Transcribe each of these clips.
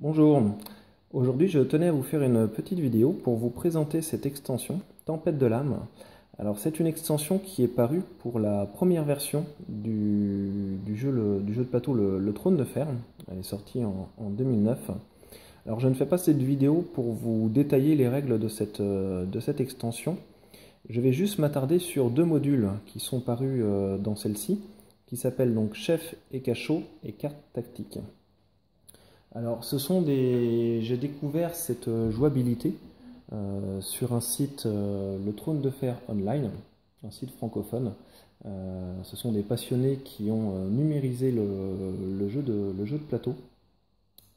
Bonjour, aujourd'hui je tenais à vous faire une petite vidéo pour vous présenter cette extension Tempête de l'âme. Alors c'est une extension qui est parue pour la première version du jeu de plateau le Trône de Fer. Elle est sortie en 2009. Alors je ne fais pas cette vidéo pour vous détailler les règles de cette extension. Je vais juste m'attarder sur deux modules qui sont parus dans celle-ci, qui s'appellent donc Chef et Cachot et Cartes tactiques. Alors, j'ai découvert cette jouabilité sur un site, le Trône de Fer Online, un site francophone. Ce sont des passionnés qui ont numérisé le jeu de plateau.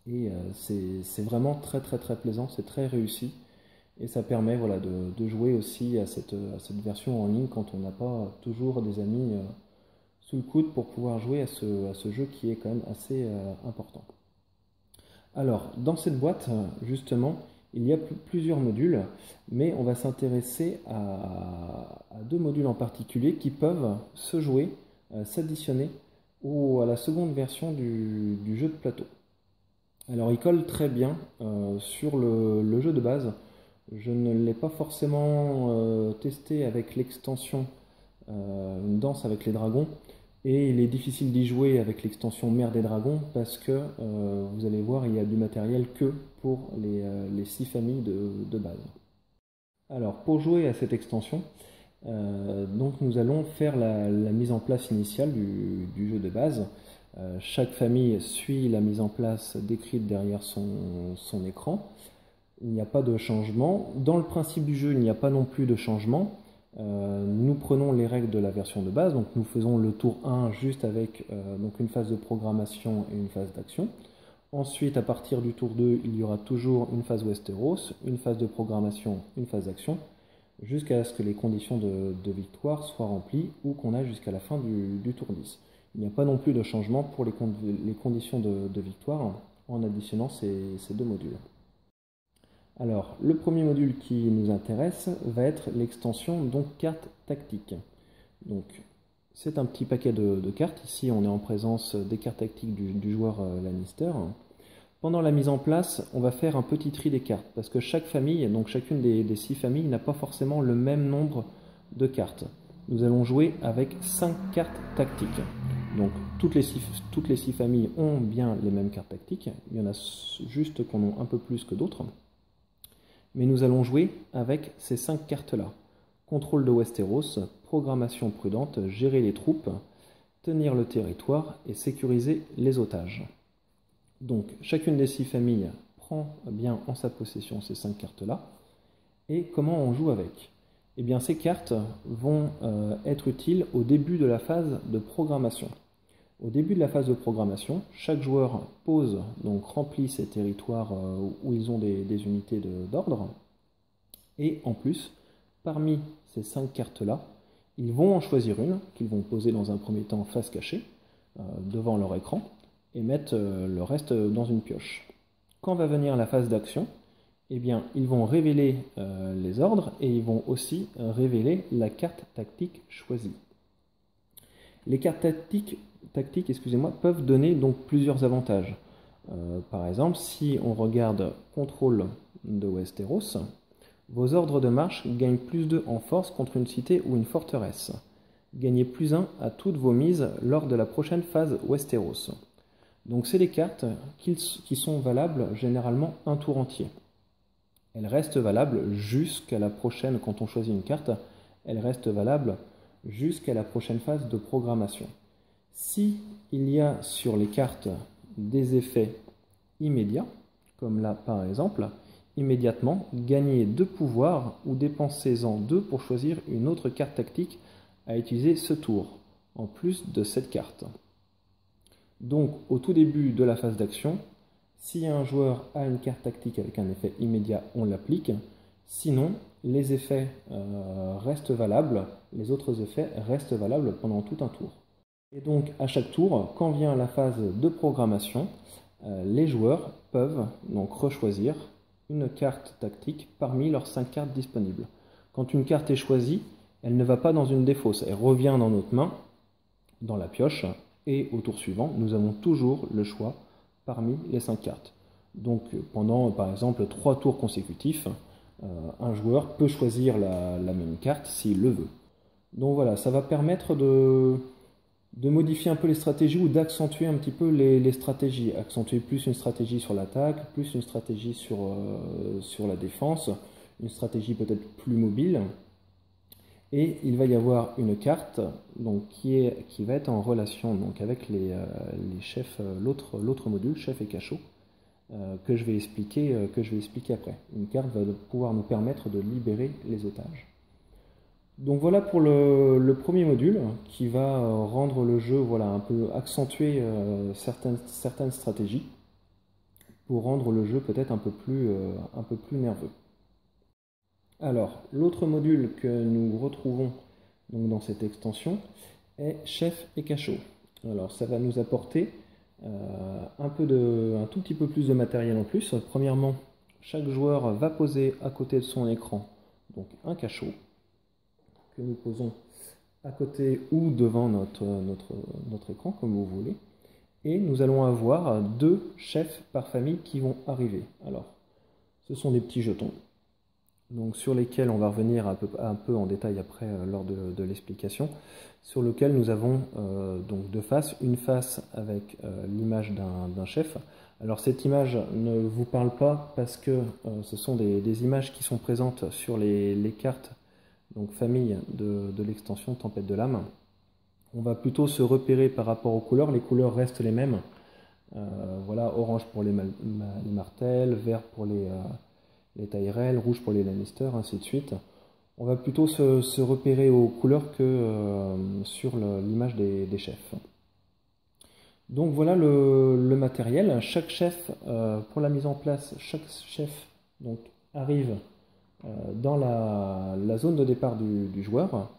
Et c'est vraiment très plaisant, c'est très réussi. Et ça permet voilà, de jouer aussi à cette version en ligne quand on n'a pas toujours des amis sous le coude pour pouvoir jouer à ce jeu qui est quand même assez important. Alors, dans cette boîte, justement, il y a plusieurs modules, mais on va s'intéresser à deux modules en particulier qui peuvent se jouer, s'additionner à la seconde version du jeu de plateau. Alors, ils collent très bien sur le jeu de base. Je ne l'ai pas forcément testé avec l'extension Une danse avec les dragons. Et il est difficile d'y jouer avec l'extension Mer des Dragons parce que, vous allez voir, il y a du matériel que pour les 6 familles de base. Alors, pour jouer à cette extension, donc nous allons faire la mise en place initiale du jeu de base. Chaque famille suit la mise en place décrite derrière son écran. Il n'y a pas de changement. Dans le principe du jeu, il n'y a pas non plus de changement. Nous prenons les règles de la version de base, donc nous faisons le tour 1 juste avec donc une phase de programmation et une phase d'action. Ensuite, à partir du tour 2, il y aura toujours une phase Westeros, une phase de programmation, une phase d'action, jusqu'à ce que les conditions de victoire soient remplies ou qu'on aille jusqu'à la fin du tour 10. Il n'y a pas non plus de changement pour les conditions de victoire en additionnant ces deux modules. Alors, le premier module qui nous intéresse va être l'extension donc cartes tactiques. Donc, c'est un petit paquet de cartes. Ici, on est en présence des cartes tactiques du joueur Lannister. Pendant la mise en place, on va faire un petit tri des cartes parce que chaque famille, donc chacune des 6 familles, n'a pas forcément le même nombre de cartes. Nous allons jouer avec 5 cartes tactiques. Donc, toutes les 6 familles ont bien les mêmes cartes tactiques. Il y en a juste qu'on a un peu plus que d'autres. Mais nous allons jouer avec ces 5 cartes-là. Contrôle de Westeros, programmation prudente, gérer les troupes, tenir le territoire et sécuriser les otages. Donc, chacune des 6 familles prend bien en sa possession ces 5 cartes-là. Et comment on joue avec? Eh bien, ces cartes vont être utiles au début de la phase de programmation. Au début de la phase de programmation, chaque joueur pose, donc remplit ses territoires où ils ont des unités d'ordre. Et en plus, parmi ces 5 cartes-là, ils vont en choisir une qu'ils vont poser dans un premier temps face cachée, devant leur écran, et mettre le reste dans une pioche. Quand va venir la phase d'action, eh bien, ils vont révéler les ordres et ils vont aussi révéler la carte tactique choisie. Les cartes tactiques peuvent donner donc plusieurs avantages. Par exemple, si on regarde Contrôle de Westeros, vos ordres de marche gagnent plus 2 en force contre une cité ou une forteresse. Gagnez plus 1 à toutes vos mises lors de la prochaine phase Westeros. Donc c'est des cartes qui sont valables généralement un tour entier. Elles restent valables jusqu'à la prochaine, quand on choisit une carte, elles restent valables jusqu'à la prochaine phase de programmation. Si il y a sur les cartes des effets immédiats, comme là par exemple, immédiatement gagnez 2 pouvoirs ou dépensez-en 2 pour choisir une autre carte tactique à utiliser ce tour, en plus de cette carte. Donc au tout début de la phase d'action, si un joueur a une carte tactique avec un effet immédiat, on l'applique. Sinon, les effets restent valables, les autres effets restent valables pendant tout un tour. Et donc, à chaque tour, quand vient la phase de programmation, les joueurs peuvent donc rechoisir une carte tactique parmi leurs 5 cartes disponibles. Quand une carte est choisie, elle ne va pas dans une défausse, elle revient dans notre main, dans la pioche, et au tour suivant, nous avons toujours le choix parmi les 5 cartes. Donc pendant par exemple 3 tours consécutifs, un joueur peut choisir la même carte s'il le veut. Donc voilà, ça va permettre de modifier un peu les stratégies ou d'accentuer un petit peu les stratégies. Accentuer plus une stratégie sur l'attaque, plus une stratégie sur la défense, une stratégie peut-être plus mobile. Et il va y avoir une carte donc, qui va être en relation donc, avec les chefs, l'autre module, chef et cachot, que je vais expliquer après. Une carte va pouvoir nous permettre de libérer les otages. Donc voilà pour le premier module qui va rendre le jeu, voilà, un peu accentuer certaines stratégies pour rendre le jeu peut-être un peu plus nerveux. Alors, l'autre module que nous retrouvons donc, dans cette extension est chef et cachot. Alors, ça va nous apporter un tout petit peu plus de matériel en plus. Premièrement, chaque joueur va poser à côté de son écran donc un cachot que nous posons à côté ou devant notre écran, comme vous voulez. Et nous allons avoir 2 chefs par famille qui vont arriver. Alors, ce sont des petits jetons, donc sur lesquels on va revenir un peu en détail après lors de l'explication, sur lequel nous avons donc 2 faces, une face avec l'image d'un chef. Alors cette image ne vous parle pas parce que ce sont des images qui sont présentes sur les cartes donc famille de l'extension Tempête de l'âme. On va plutôt se repérer par rapport aux couleurs restent les mêmes. Voilà, orange pour les Martell, vert pour les Tyrell, rouge pour les Lannister, ainsi de suite. On va plutôt se repérer aux couleurs que sur l'image des chefs. Donc voilà le matériel. Chaque chef, pour la mise en place, chaque chef donc, arrive dans la zone de départ du joueur.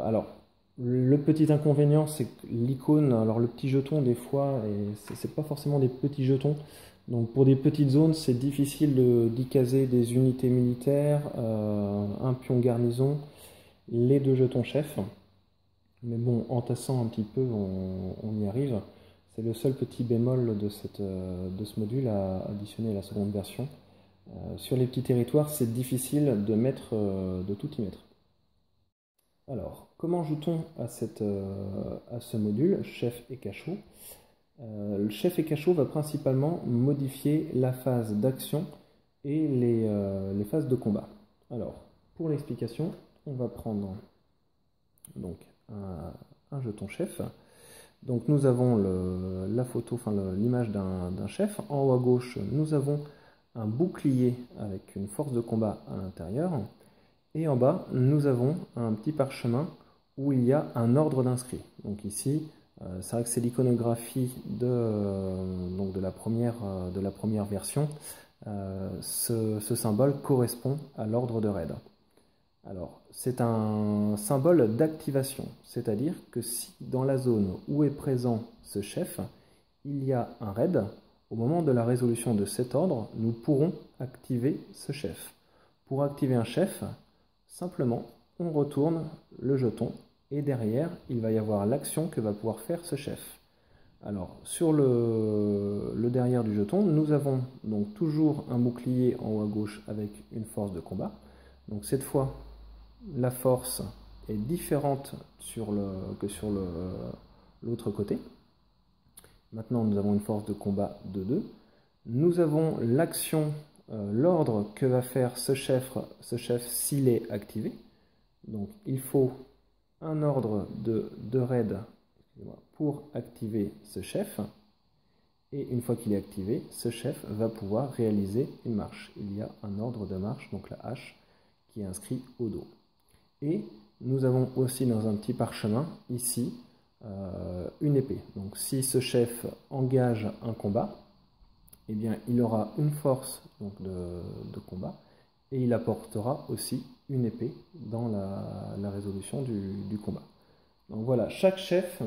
Alors, le petit inconvénient, c'est que l'icône, alors le petit jeton, des fois, c'est pas forcément des petits jetons. Donc pour des petites zones, c'est difficile d'y caser des unités militaires, un pion garnison, les 2 jetons chefs. Mais bon, en tassant un petit peu, on y arrive. C'est le seul petit bémol de ce module à additionner à la seconde version. Sur les petits territoires, c'est difficile de tout y mettre. Alors, comment joue-t-on à ce module, chef et cachot? Le chef et cachot va principalement modifier la phase d'action et les phases de combat. Alors, pour l'explication, on va prendre donc un jeton chef. Donc nous avons la photo, enfin l'image d'un chef. En haut à gauche, nous avons un bouclier avec une force de combat à l'intérieur. Et en bas, nous avons un petit parchemin où il y a un ordre d'inscrits. Donc ici, c'est vrai que c'est l'iconographie de la première version. Ce symbole correspond à l'ordre de raid. Alors, c'est un symbole d'activation, c'est-à-dire que si dans la zone où est présent ce chef, il y a un raid, au moment de la résolution de cet ordre, nous pourrons activer ce chef. Pour activer un chef, simplement, on retourne le jeton et derrière, il va y avoir l'action que va pouvoir faire ce chef. Alors, sur le derrière du jeton, nous avons donc toujours un bouclier en haut à gauche avec une force de combat. Donc cette fois, la force est différente que sur l'autre côté. Maintenant, nous avons une force de combat de 2. Nous avons l'action, l'ordre que va faire ce chef s'il est activé. Donc, il faut un ordre de raid pour activer ce chef. Et une fois qu'il est activé, ce chef va pouvoir réaliser une marche. Il y a un ordre de marche, donc la hache, qui est inscrit au dos. Et nous avons aussi dans un petit parchemin, ici, une épée. Donc si ce chef engage un combat, eh bien, il aura une force donc, de combat et il apportera aussi une épée dans la résolution du combat. Donc voilà, chaque chef...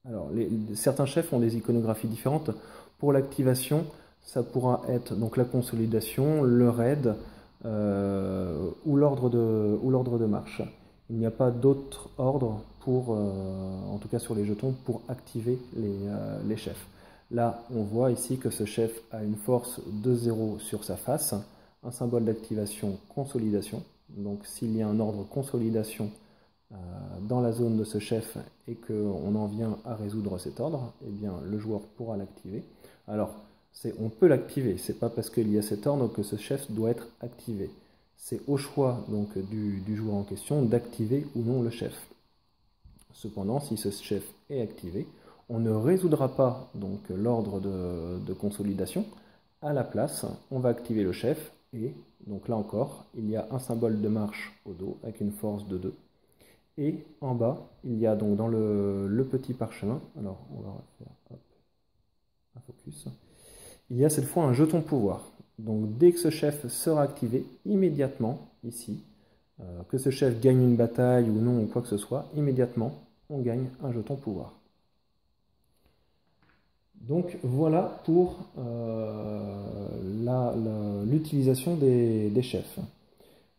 Alors, certains chefs ont des iconographies différentes. Pour l'activation, ça pourra être donc la consolidation, le raid ou l'ordre de marche. Il n'y a pas d'autre ordre pour, en tout cas sur les jetons, pour activer les chefs. Là, on voit ici que ce chef a une force de 0 sur sa face, un symbole d'activation consolidation. Donc s'il y a un ordre consolidation dans la zone de ce chef et qu'on en vient à résoudre cet ordre, eh bien le joueur pourra l'activer. Alors, on peut l'activer, c'est pas parce qu'il y a cet ordre que ce chef doit être activé. C'est au choix donc du joueur en question d'activer ou non le chef. Cependant, si ce chef est activé, on ne résoudra pas donc l'ordre de consolidation. À la place, on va activer le chef et donc là encore, il y a un symbole de marche au dos avec une force de 2. Et en bas, il y a donc dans le petit parchemin, alors on va refaire un focus, il y a cette fois un jeton pouvoir. Donc dès que ce chef sera activé, immédiatement, ici, que ce chef gagne une bataille ou non ou quoi que ce soit, immédiatement, on gagne un jeton pouvoir. Donc voilà pour l'utilisation des chefs.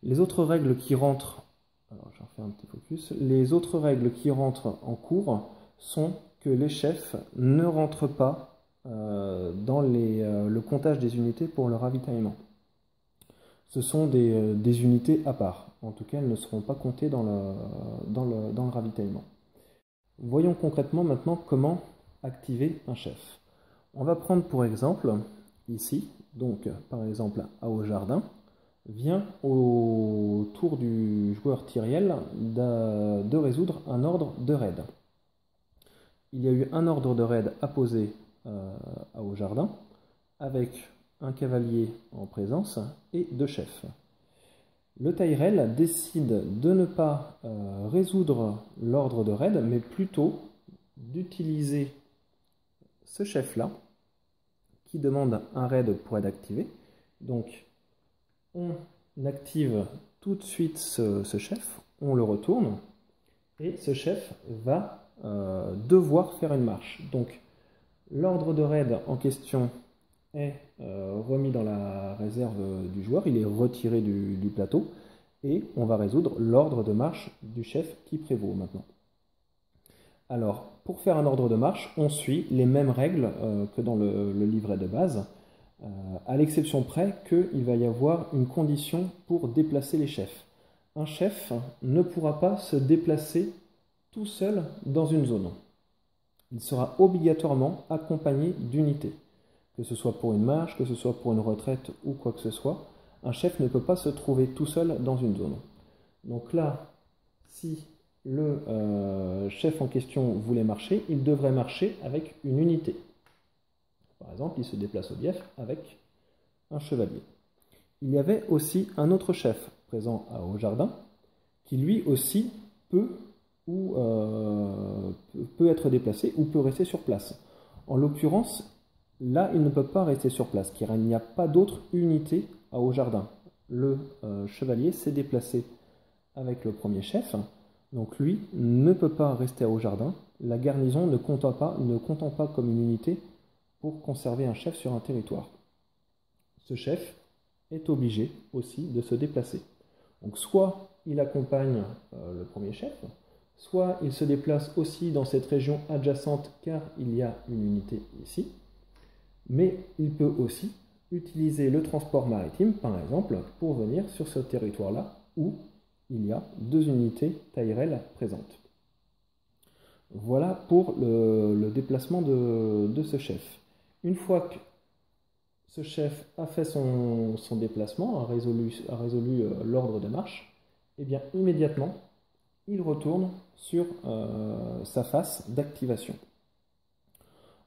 Les autres règles qui rentrent, alors je refais un petit focus, les autres règles qui rentrent en cours sont que les chefs ne rentrent pas dans le comptage des unités pour le ravitaillement. Ce sont des unités à part, en tout cas elles ne seront pas comptées dans le ravitaillement. Voyons concrètement maintenant comment activer un chef. On va prendre pour exemple, ici, donc par exemple à Au Jardin, vient au tour du joueur Tyriel de résoudre un ordre de raid. Il y a eu un ordre de raid apposé à Au Jardin, avec un cavalier en présence et 2 chefs. Le Tyrell décide de ne pas résoudre l'ordre de raid, mais plutôt d'utiliser ce chef-là, qui demande un raid pour être activé. Donc, on active tout de suite ce chef, on le retourne, et ce chef va devoir faire une marche. Donc, l'ordre de raid en question est remis dans la réserve du joueur, il est retiré du plateau, et on va résoudre l'ordre de marche du chef qui prévaut maintenant. Alors, pour faire un ordre de marche, on suit les mêmes règles que dans le livret de base, à l'exception près qu'il va y avoir une condition pour déplacer les chefs. Un chef ne pourra pas se déplacer tout seul dans une zone. Il sera obligatoirement accompagné d'unités. Que ce soit pour une marche, que ce soit pour une retraite ou quoi que ce soit, un chef ne peut pas se trouver tout seul dans une zone. Donc là, si le chef en question voulait marcher, il devrait marcher avec une unité. Par exemple, il se déplace au bief avec un chevalier. Il y avait aussi un autre chef présent Au Jardin, qui lui aussi peut être déplacé ou peut rester sur place. En l'occurrence, là, il ne peut pas rester sur place, car il n'y a pas d'autre unité Au Jardin. Le chevalier s'est déplacé avec le premier chef, donc lui ne peut pas rester Au Jardin. La garnison ne comptant pas comme une unité pour conserver un chef sur un territoire. Ce chef est obligé aussi de se déplacer. Donc soit il accompagne le premier chef, soit il se déplace aussi dans cette région adjacente car il y a une unité ici, mais il peut aussi utiliser le transport maritime, par exemple, pour venir sur ce territoire-là où il y a 2 unités Tyrell présentes. Voilà pour le déplacement de ce chef. Une fois que ce chef a fait son déplacement, a résolu l'ordre de marche, et bien immédiatement, il retourne sur sa face d'activation.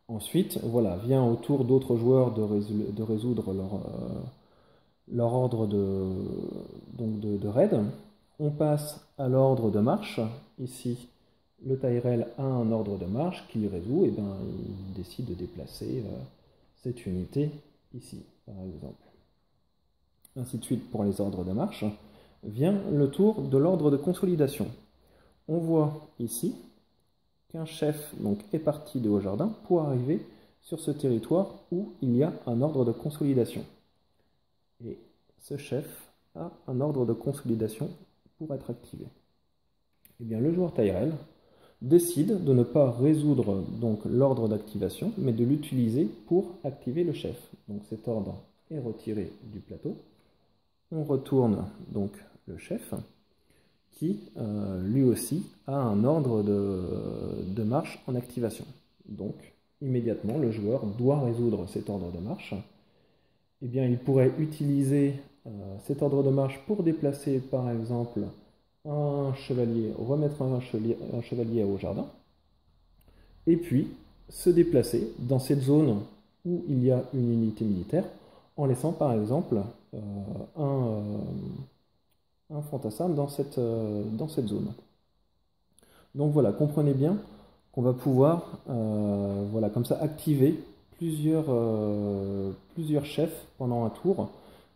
Ensuite, voilà, vient au tour d'autres joueurs de résoudre leur ordre de raid. On passe à l'ordre de marche. Ici, le Tyrell a un ordre de marche qu'il résout, et bien il décide de déplacer cette unité ici, par exemple. Ainsi de suite pour les ordres de marche. Vient le tour de l'ordre de consolidation. On voit ici qu'un chef donc, est parti de Au Jardin pour arriver sur ce territoire où il y a un ordre de consolidation. Et ce chef a un ordre de consolidation pour être activé. Eh bien, le joueur Tyrell décide de ne pas résoudre donc l'ordre d'activation, mais de l'utiliser pour activer le chef. Donc cet ordre est retiré du plateau. On retourne donc le chef, qui lui aussi a un ordre de marche en activation. Donc immédiatement, le joueur doit résoudre cet ordre de marche. Eh bien, il pourrait utiliser cet ordre de marche pour déplacer par exemple un chevalier, remettre un chevalier au jardin, et puis se déplacer dans cette zone où il y a une unité militaire, en laissant par exemple un fantassin dans cette zone. Donc voilà, comprenez bien qu'on va pouvoir voilà, comme ça activer plusieurs chefs pendant un tour,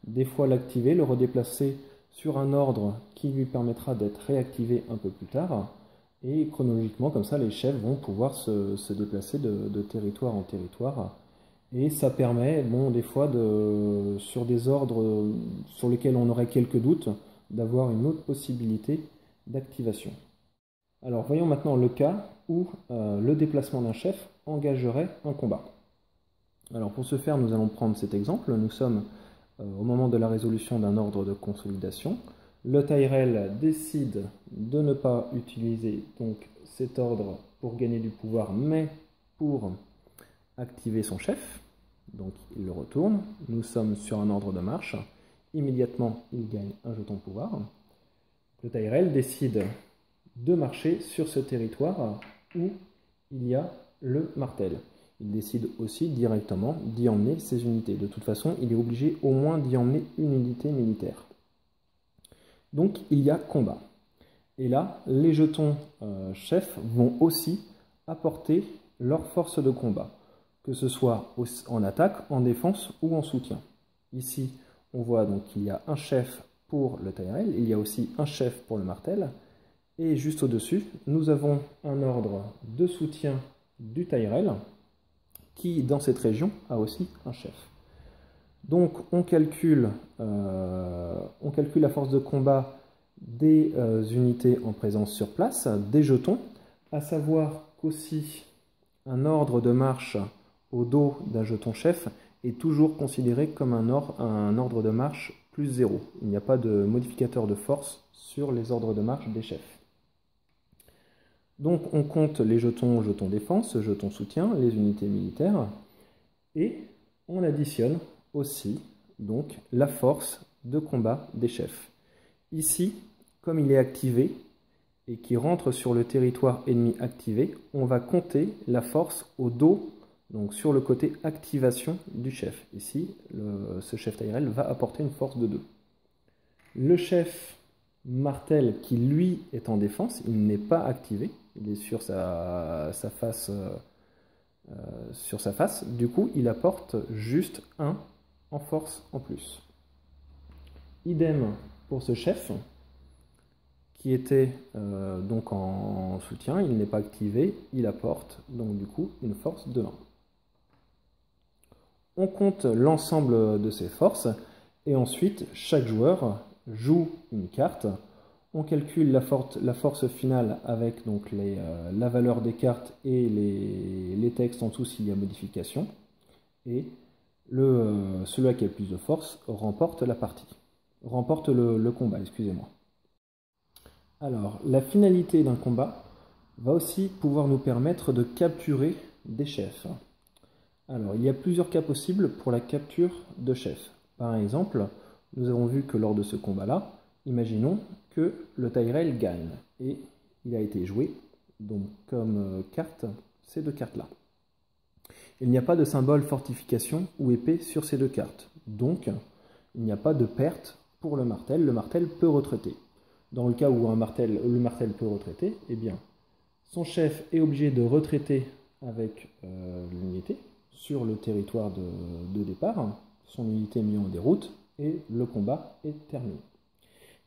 des fois l'activer, le redéplacer sur un ordre qui lui permettra d'être réactivé un peu plus tard, et chronologiquement comme ça les chefs vont pouvoir se déplacer de territoire en territoire, et ça permet, bon, des fois, sur des ordres sur lesquels on aurait quelques doutes, d'avoir une autre possibilité d'activation. Alors voyons maintenant le cas où le déplacement d'un chef engagerait un combat. Alors pour ce faire, nous allons prendre cet exemple. Nous sommes au moment de la résolution d'un ordre de consolidation. Le Tyrell décide de ne pas utiliser donc cet ordre pour gagner du pouvoir, mais pour activer son chef. Donc il le retourne. Nous sommes sur un ordre de marche. Immédiatement, il gagne un jeton de pouvoir. Le Tyrell décide de marcher sur ce territoire où il y a le martel. Il décide aussi directement d'y emmener ses unités. De toute façon, il est obligé au moins d'y emmener une unité militaire. Donc il y a combat. Et là, les jetons chefs vont aussi apporter leur force de combat, que ce soit en attaque, en défense ou en soutien. Ici, on voit donc qu'il y a un chef pour le Tyrell, il y a aussi un chef pour le martel, et juste au-dessus, nous avons un ordre de soutien du Tyrell, qui dans cette région a aussi un chef. Donc on calcule la force de combat des unités en présence sur place, des jetons, à savoir qu'aussi un ordre de marche au dos d'un jeton chef est toujours considéré comme un ordre de marche plus 0. Il n'y a pas de modificateur de force sur les ordres de marche des chefs. Donc on compte les jetons défense, jetons soutien, les unités militaires, et on additionne aussi donc la force de combat des chefs. Ici, comme il est activé et qui rentre sur le territoire ennemi activé, on va compter la force au dos, donc sur le côté activation du chef. Ici, ce chef Tyrell va apporter une force de 2. Le chef martel qui lui est en défense, il n'est pas activé, il est sur sa face, du coup il apporte juste 1 en force en plus. Idem pour ce chef qui était donc en soutien, il n'est pas activé, il apporte donc du coup une force de 1. On compte l'ensemble de ces forces et ensuite chaque joueur joue une carte. On calcule la force finale avec donc la valeur des cartes et les textes en dessous s'il y a modification. Et celui qui a le plus de force remporte la partie. Remporte le combat, excusez-moi. Alors, la finalité d'un combat va aussi pouvoir nous permettre de capturer des chefs. Alors, il y a plusieurs cas possibles pour la capture de chefs. Par exemple, nous avons vu que lors de ce combat-là, imaginons que le Tyrell gagne et il a été joué donc comme carte ces deux cartes-là. Il n'y a pas de symbole fortification ou épée sur ces deux cartes, donc il n'y a pas de perte pour le martel peut retraiter. Dans le cas où le martel peut retraiter, eh bien, son chef est obligé de retraiter avec l'unité sur le territoire de départ, son unité est mise en déroute et le combat est terminé.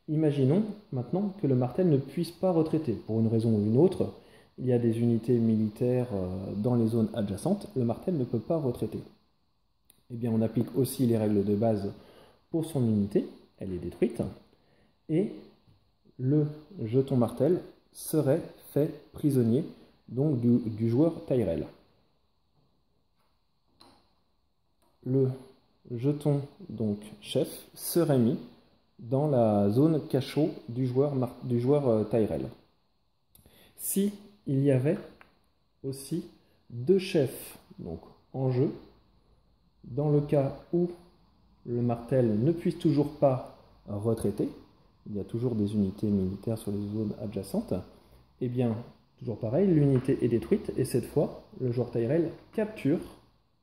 Imaginons maintenant que le martel ne puisse pas retraiter. Pour une raison ou une autre, il y a des unités militaires dans les zones adjacentes, le martel ne peut pas retraiter. Eh bien, on applique aussi les règles de base pour son unité, elle est détruite, et le jeton martel serait fait prisonnier donc du joueur Tyrell. Le jeton donc chef serait mis dans la zone cachot du joueur Tyrell. Si il y avait aussi deux chefs donc en jeu, dans le cas où le martel ne puisse toujours pas retraiter, il y a toujours des unités militaires sur les zones adjacentes, et bien toujours pareil, l'unité est détruite et cette fois le joueur Tyrell capture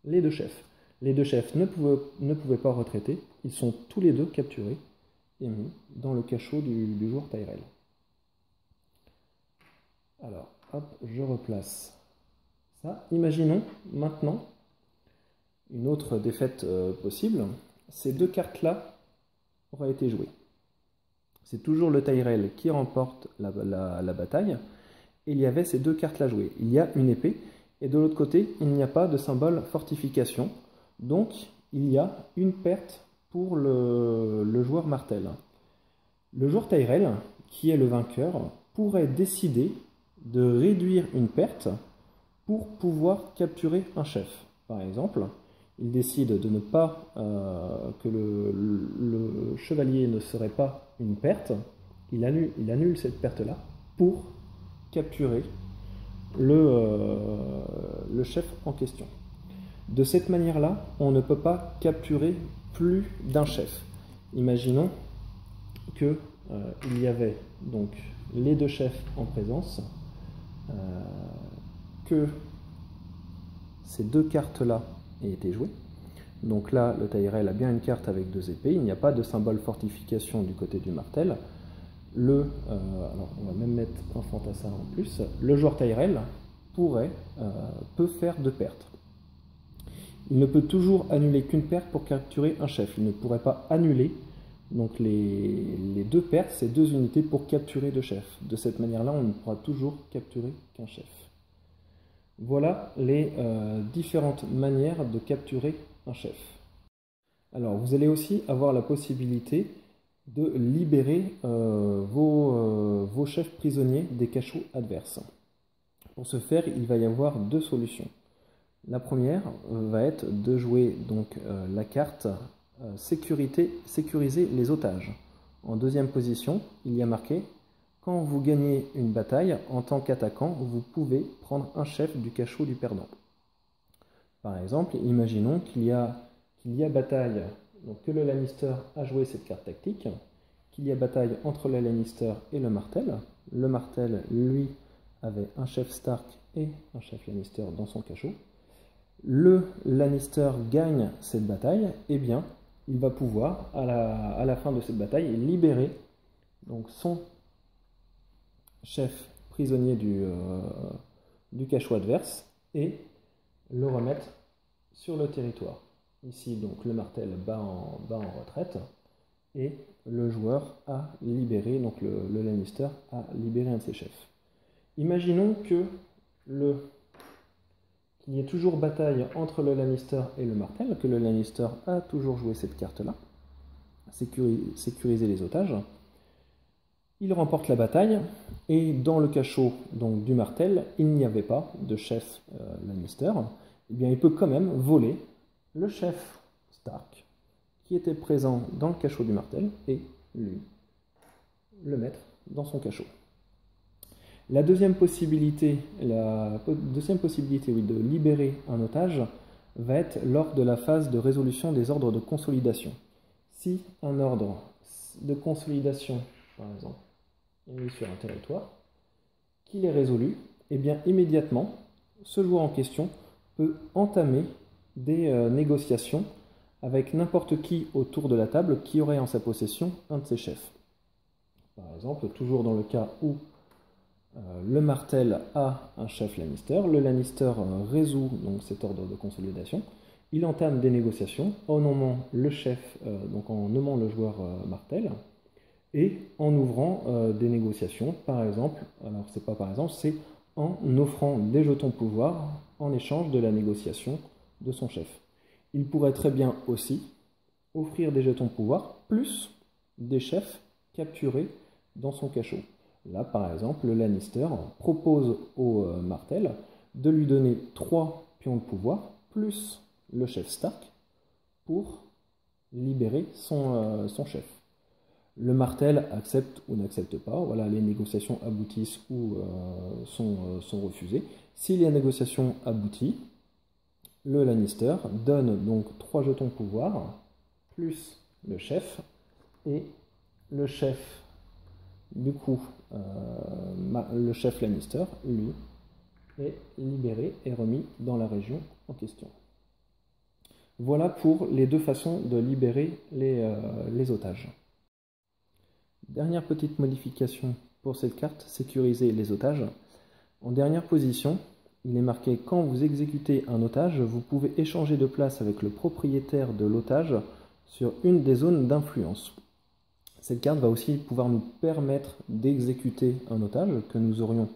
les deux chefs. Les deux chefs ne pouvaient pas retraiter, ils sont tous les deux capturés et mis dans le cachot du joueur Tyrell. Alors, hop, je replace ça. Imaginons maintenant une autre défaite possible. Ces deux cartes-là auraient été jouées. C'est toujours le Tyrell qui remporte la bataille. Et il y avait ces deux cartes-là jouées. Il y a une épée et de l'autre côté, il n'y a pas de symbole fortification. Donc, il y a une perte pour le joueur martel. Le joueur Tyrell, qui est le vainqueur, pourrait décider de réduire une perte pour pouvoir capturer un chef. Par exemple, il décide de ne pas que le chevalier ne serait pas une perte. Il annule cette perte-là pour capturer le chef en question. De cette manière-là, on ne peut pas capturer plus d'un chef. Imaginons que il y avait donc les deux chefs en présence, que ces deux cartes-là aient été jouées. Donc là, le Tyrell a bien une carte avec deux épées, il n'y a pas de symbole fortification du côté du martel. Alors on va même mettre un fantassin en plus. Le joueur Tyrell peut faire deux pertes. Il ne peut toujours annuler qu'une perte pour capturer un chef. Il ne pourrait pas annuler donc les deux pertes, ces deux unités, pour capturer deux chefs. De cette manière-là, on ne pourra toujours capturer qu'un chef. Voilà les différentes manières de capturer un chef. Alors, vous allez aussi avoir la possibilité de libérer vos chefs prisonniers des cachots adverses. Pour ce faire, il va y avoir deux solutions. La première va être de jouer donc la carte sécuriser les otages. En deuxième position, il y a marqué quand vous gagnez une bataille en tant qu'attaquant, vous pouvez prendre un chef du cachot du perdant. Par exemple, imaginons qu'il y a bataille, donc que le Lannister a joué cette carte tactique, qu'il y a bataille entre le Lannister et le martel. Le martel, lui, avait un chef Stark et un chef Lannister dans son cachot. Le Lannister gagne cette bataille, et bien, il va pouvoir, à la fin de cette bataille, libérer donc, son chef prisonnier du cachot adverse et le remettre sur le territoire. Ici, donc, le martel bat en retraite et le joueur a libéré, donc le Lannister a libéré un de ses chefs. Imaginons qu'il y ait toujours bataille entre le Lannister et le martel, que le Lannister a toujours joué cette carte-là, sécuriser les otages. Il remporte la bataille, et dans le cachot donc, du martel, il n'y avait pas de chef Lannister. Eh bien, il peut quand même voler le chef Stark, qui était présent dans le cachot du martel, et lui, le mettre dans son cachot. La deuxième possibilité, de libérer un otage va être lors de la phase de résolution des ordres de consolidation. Si un ordre de consolidation, par exemple, est mis sur un territoire, qu'il est résolu, et bien immédiatement, ce joueur en question peut entamer des négociations avec n'importe qui autour de la table qui aurait en sa possession un de ses chefs. Par exemple, toujours dans le cas où le martel a un chef Lannister, le Lannister résout donc cet ordre de consolidation, il entame des négociations en nommant le chef, donc en nommant le joueur martel, et en ouvrant des négociations, par exemple, alors c'est pas par exemple, c'est en offrant des jetons pouvoir en échange de la négociation de son chef. Il pourrait très bien aussi offrir des jetons pouvoir plus des chefs capturés dans son cachot. Là, par exemple, le Lannister propose au Martell de lui donner 3 pions de pouvoir, plus le chef Stark, pour libérer son chef. Le Martell accepte ou n'accepte pas. Voilà, les négociations aboutissent ou sont refusées. Si les négociations aboutissent, le Lannister donne donc 3 jetons de pouvoir, plus le chef, et le chef, du coup, le chef Lannister, lui, est libéré et remis dans la région en question. Voilà pour les deux façons de libérer les otages. Dernière petite modification pour cette carte, sécuriser les otages. En dernière position, il est marqué quand vous exécutez un otage, vous pouvez échanger de place avec le propriétaire de l'otage sur une des zones d'influence. Cette carte va aussi pouvoir nous permettre d'exécuter un otage que nous aurions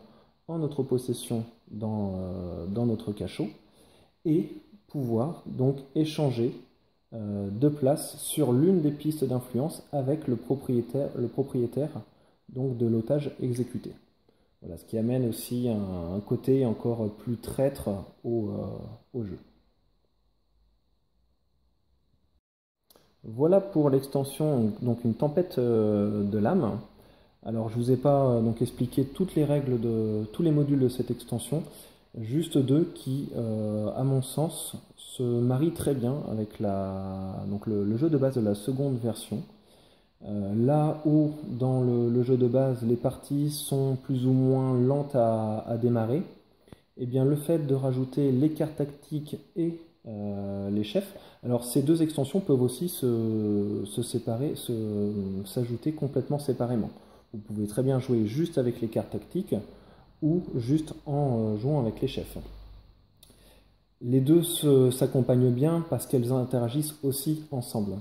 en notre possession dans notre cachot et pouvoir donc échanger de place sur l'une des pistes d'influence avec le propriétaire donc de l'otage exécuté. Voilà, ce qui amène aussi un côté encore plus traître au jeu. Voilà pour l'extension, donc une tempête de l'âme. Alors je ne vous ai pas donc expliqué toutes les règles de tous les modules de cette extension, juste deux qui, à mon sens, se marient très bien avec donc le jeu de base de la seconde version. Là où dans le jeu de base les parties sont plus ou moins lentes à démarrer, et bien le fait de rajouter les cartes tactiques et les chefs, alors ces deux extensions peuvent aussi se séparer, s'ajouter complètement séparément. Vous pouvez très bien jouer juste avec les cartes tactiques ou juste en jouant avec les chefs. Les deux s'accompagnent bien parce qu'elles interagissent aussi ensemble.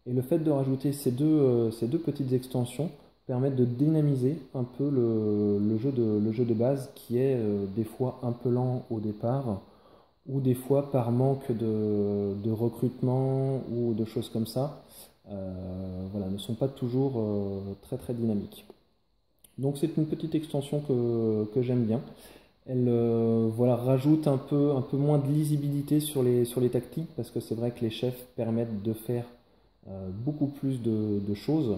Et le fait de rajouter ces deux petites extensions permet de dynamiser un peu le jeu de base qui est des fois un peu lent au départ ou des fois par manque de recrutement ou de choses comme ça, voilà, ne sont pas toujours très dynamiques. Donc c'est une petite extension que j'aime bien. Elle voilà, rajoute un peu moins de lisibilité sur les tactiques parce que c'est vrai que les chefs permettent de faire beaucoup plus de choses,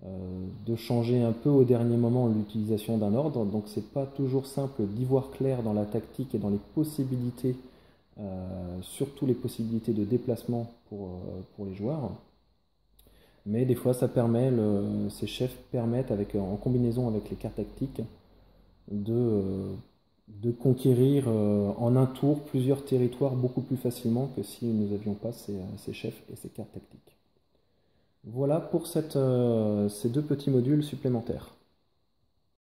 de changer un peu au dernier moment l'utilisation d'un ordre. Donc c'est pas toujours simple d'y voir clair dans la tactique et dans les possibilités, surtout les possibilités de déplacement pour les joueurs. Mais des fois, ça permet, ces chefs permettent, en combinaison avec les cartes tactiques, de conquérir en un tour plusieurs territoires beaucoup plus facilement que si nous n'avions pas ces chefs et ces cartes tactiques. Voilà pour ces deux petits modules supplémentaires.